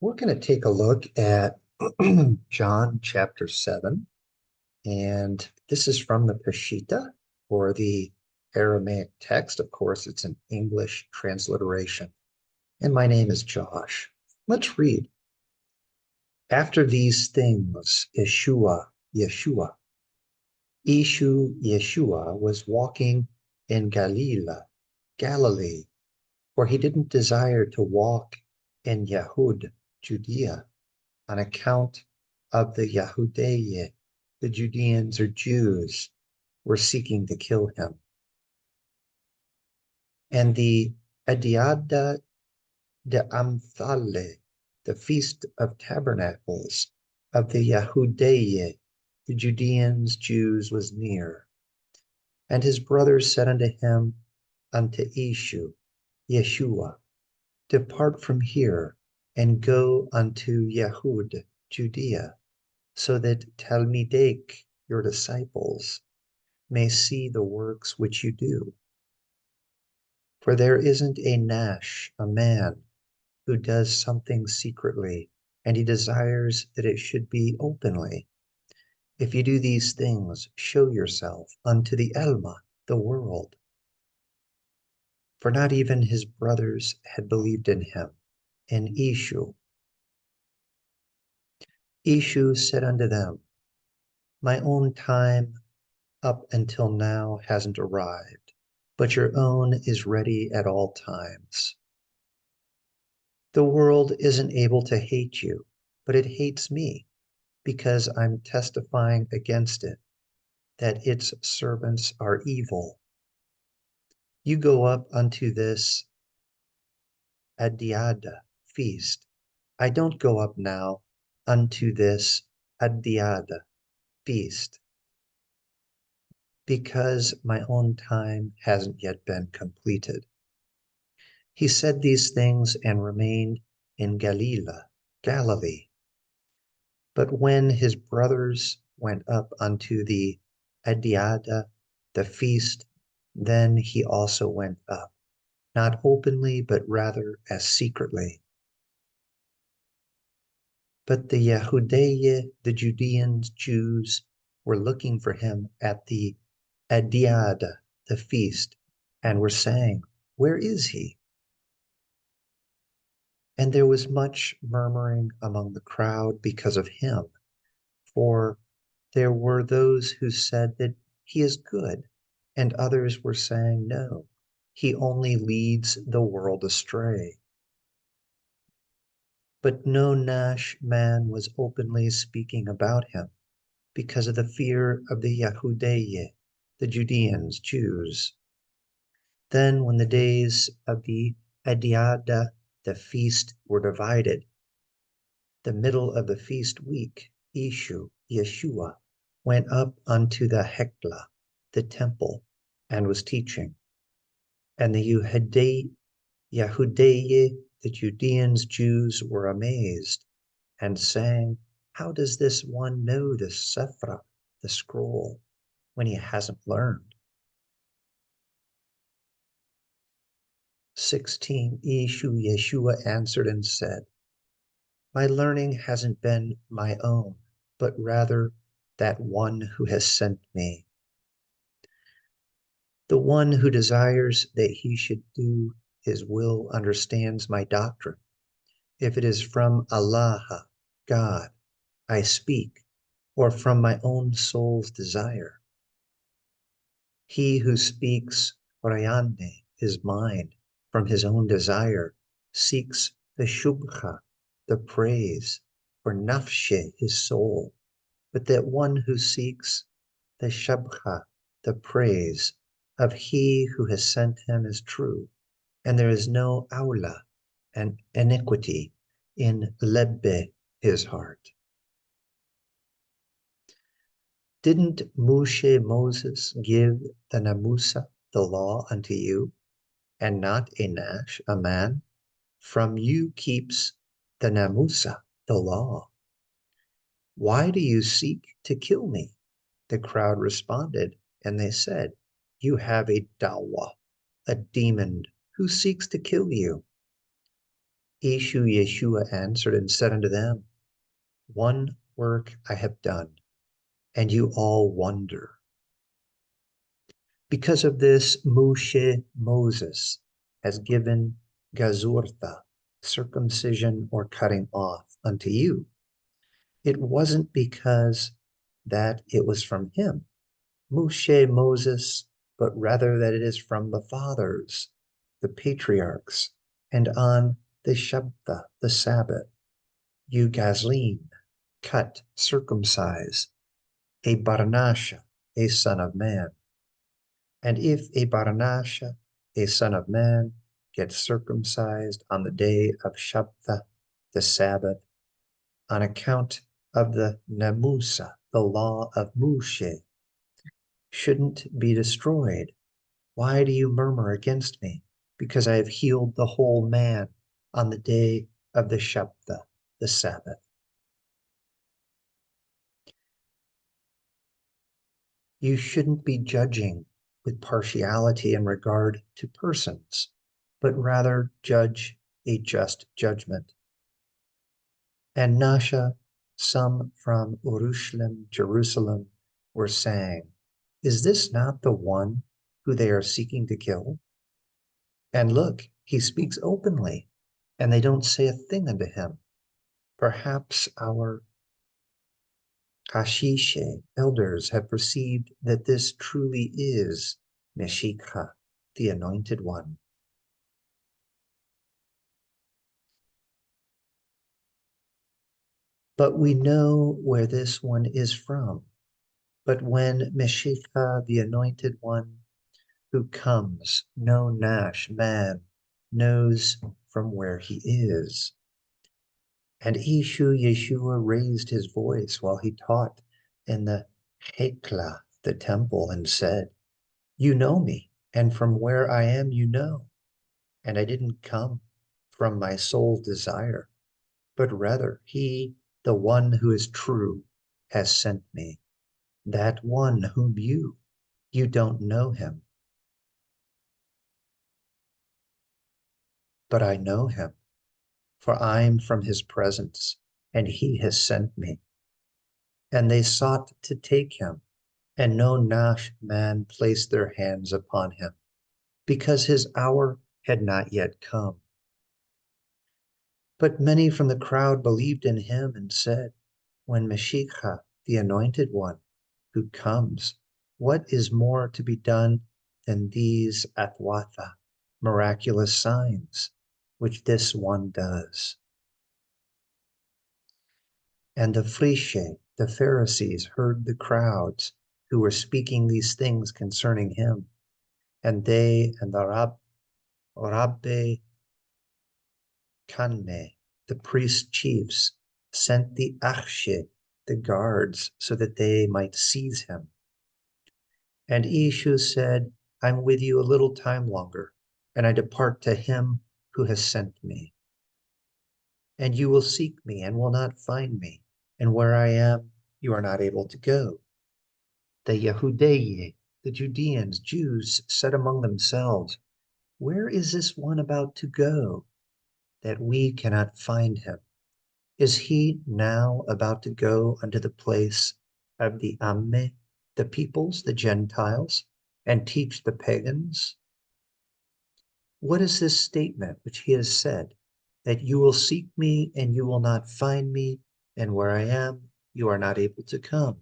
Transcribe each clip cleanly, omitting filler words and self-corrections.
We're going to take a look at John chapter 7, and this is from the Peshitta, or the Aramaic text. Of course, it's an English transliteration. And my name is Josh. Let's read. After these things, Yeshua, Yeshua was walking in Galilee, for he didn't desire to walk in Judea, on account of the Yahudei, the Judeans or Jews, were seeking to kill him. And the Adiada de Amthale, the Feast of Tabernacles of the Yahudei, the Judeans, Jews, was near. And his brothers said unto him, unto Yeshua, depart from here, and go unto Judea, so that Talmidek, your disciples, may see the works which you do. For there isn't a man, who does something secretly, and he desires that it should be openly. If you do these things, show yourself unto the Elma, the world. For not even his brothers had believed in him. And Ishu said unto them, my own time up until now hasn't arrived, but your own is ready at all times. The world isn't able to hate you, but it hates me, because I'm testifying against it, that its servants are evil. You go up unto this Adiada feast. I don't go up now unto this Adiada feast, because my own time hasn't yet been completed. He said these things and remained in Galilee. But when his brothers went up unto the Adiada, the feast, then he also went up, not openly, but rather as secretly. But the Yahudei, the Judeans, Jews, were looking for him at the Adiada, the feast, and were saying, where is he? And there was much murmuring among the crowd because of him, for there were those who said that he is good, and others were saying, no, he only leads the world astray. But no man was openly speaking about him, because of the fear of the Yahudei, the Judeans, Jews. Then when the days of the Adiada, the feast, were divided, the middle of the feast week, Yeshua, went up unto the Hekla, the temple, and was teaching. And the Yahudei, the Judeans, Jews, were amazed, and saying, how does this one know the Sephra, the scroll, when he hasn't learned? 16, Yeshua answered and said, my learning hasn't been my own, but rather that one who has sent me. The one who desires that he should do his will understands my doctrine. If it is from Allah, God, I speak, or from my own soul's desire. He who speaks Rayane, his mind, from his own desire, seeks the Shubha, the praise, for Nafshe, his soul. But that one who seeks the Shabha, the praise, of he who has sent him is true, and there is no aula and iniquity in Lebbe, his heart. Didn't Moses give the Namusa, the law, unto you, and not a man? From you keeps the Namusa, the law. Why do you seek to kill me? The crowd responded, and they said, you have a dawa, a demon, who seeks to kill you. Ishu Yeshua answered and said unto them, one work I have done, and you all wonder. Because of this, Moses has given Gazurtha, circumcision or cutting off, unto you. It wasn't because that it was from him, Moses, but rather that it is from the fathers, the patriarchs, and on the Shabbat, the Sabbath, you Gazleen, cut, circumcise, a Barnasha, a son of man. And if a Barnasha, a son of man, gets circumcised on the day of Shabbat, the Sabbath, on account of the Namusa, the law of Moshe, shouldn't be destroyed. Why do you murmur against me? Because I have healed the whole man on the day of the Shabbat, the Sabbath. You shouldn't be judging with partiality in regard to persons, but rather judge a just judgment. And Nasha, some from Urushalim, Jerusalem, were saying, is this not the one who they are seeking to kill? And look, he speaks openly, and they don't say a thing unto him. Perhaps our Kashishe elders have perceived that this truly is Meshikha, the Anointed One. But we know where this one is from. But when Meshikha, the Anointed One, who comes, no Nash man knows from where he is. And Ishu Yeshua raised his voice while he taught in the Hekla, the temple, and said, you know me, and from where I am you know. And I didn't come from my soul's desire, but rather he, the one who is true, has sent me. That one whom you don't know him. But I know him, for I'm from his presence, and he has sent me. And they sought to take him, and no Nash man placed their hands upon him, because his hour had not yet come. But many from the crowd believed in him and said, when Meshikha, the Anointed One, who comes, what is more to be done than these Atwatha, miraculous signs, which this one does? And the Frishe, the Pharisees, heard the crowds who were speaking these things concerning him, and they and the Rabbe Kanne, the priest chiefs, sent the Achshe, the guards, so that they might seize him. And Ishu said, I'm with you a little time longer, and I depart to him who has sent me. And you will seek me and will not find me, and where I am, you are not able to go. The Yehudei, the Judeans, Jews, said among themselves, where is this one about to go, that we cannot find him? Is he now about to go unto the place of the Amme, the peoples, the Gentiles, and teach the pagans? What is this statement which he has said, that you will seek me and you will not find me, and where I am, you are not able to come?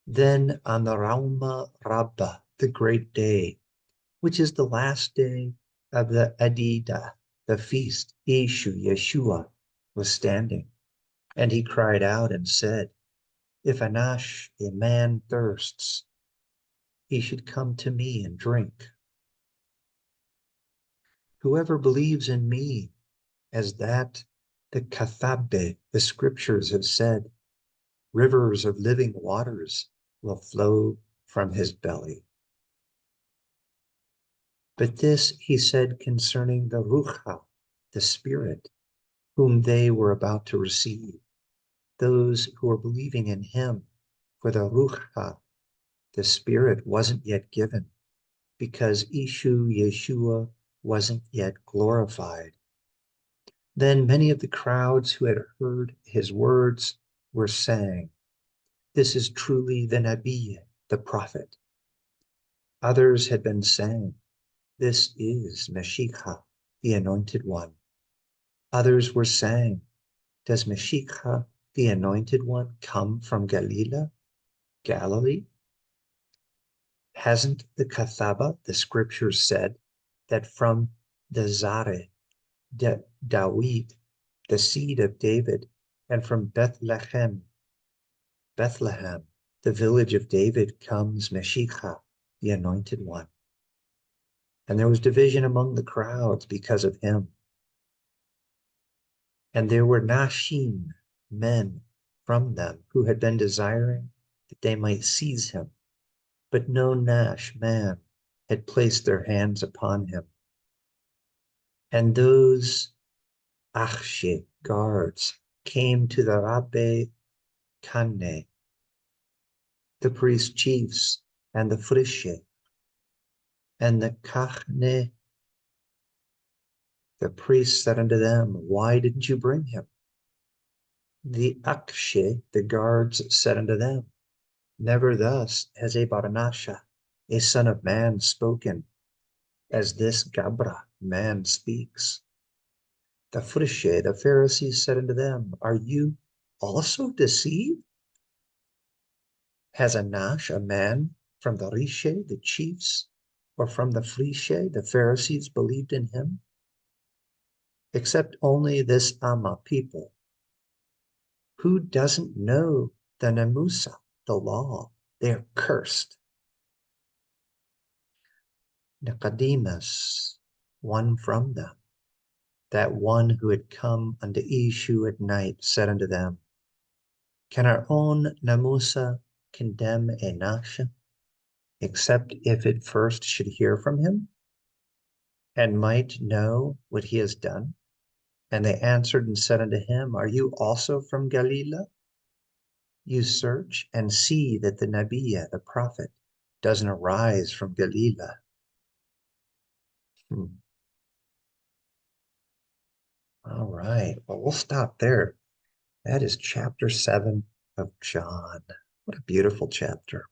Then on the Rauma Rabbah, the great day, which is the last day of the Adida, the feast, Ishu Yeshua was standing, and he cried out and said, if Anash, a man, thirsts, he should come to me and drink. Whoever believes in me, as that the Kathabe, the scriptures have said, rivers of living waters will flow from his belly. But this he said concerning the Rucha, the Spirit, whom they were about to receive, those who were believing in him, for the Rucha, the Spirit, wasn't yet given, because Ishu Yeshua wasn't yet glorified. Then many of the crowds who had heard his words were saying, "This is truly the Nabi, the prophet." Others had been saying, "This is Meshicha, the anointed one." Others were saying, "Does Meshicha, the anointed one, come from Galilee? Hasn't the Kathaba, the scriptures, said that from the Zare, Dawid, the seed of David, and from Bethlehem, the village of David, comes Meshicha, the anointed one." And there was division among the crowds because of him. And there were Nashim, men from them, who had been desiring that they might seize him. But no Nash man had placed their hands upon him. And those Achshe guards came to the Rabbe Kane, the priest chiefs, and the Frishe, and the Kachne. The priest said unto them, "Why didn't you bring him?" The Akshe, the guards, said unto them, "Never thus has a Baranasha, a son of man, spoken, as this Gabra man speaks." The Frishe, the Pharisees, said unto them, "Are you also deceived? Has Anash, a man from the Rishe, the chiefs, or from the Frishe, the Pharisees, believed in him? Except only this Amma people. Who doesn't know the Namusa, the law? They are cursed." Nicodemus, one from them, that one who had come unto Ishu at night, said unto them, "Can our own Namusa condemn a nation, except if it first should hear from him, and might know what he has done?" And they answered and said unto him, "Are you also from Galilee? You search and see that the Nabiya, the prophet, doesn't arise from Galilee." All right, well, we'll stop there. That is chapter 7 of John. What a beautiful chapter.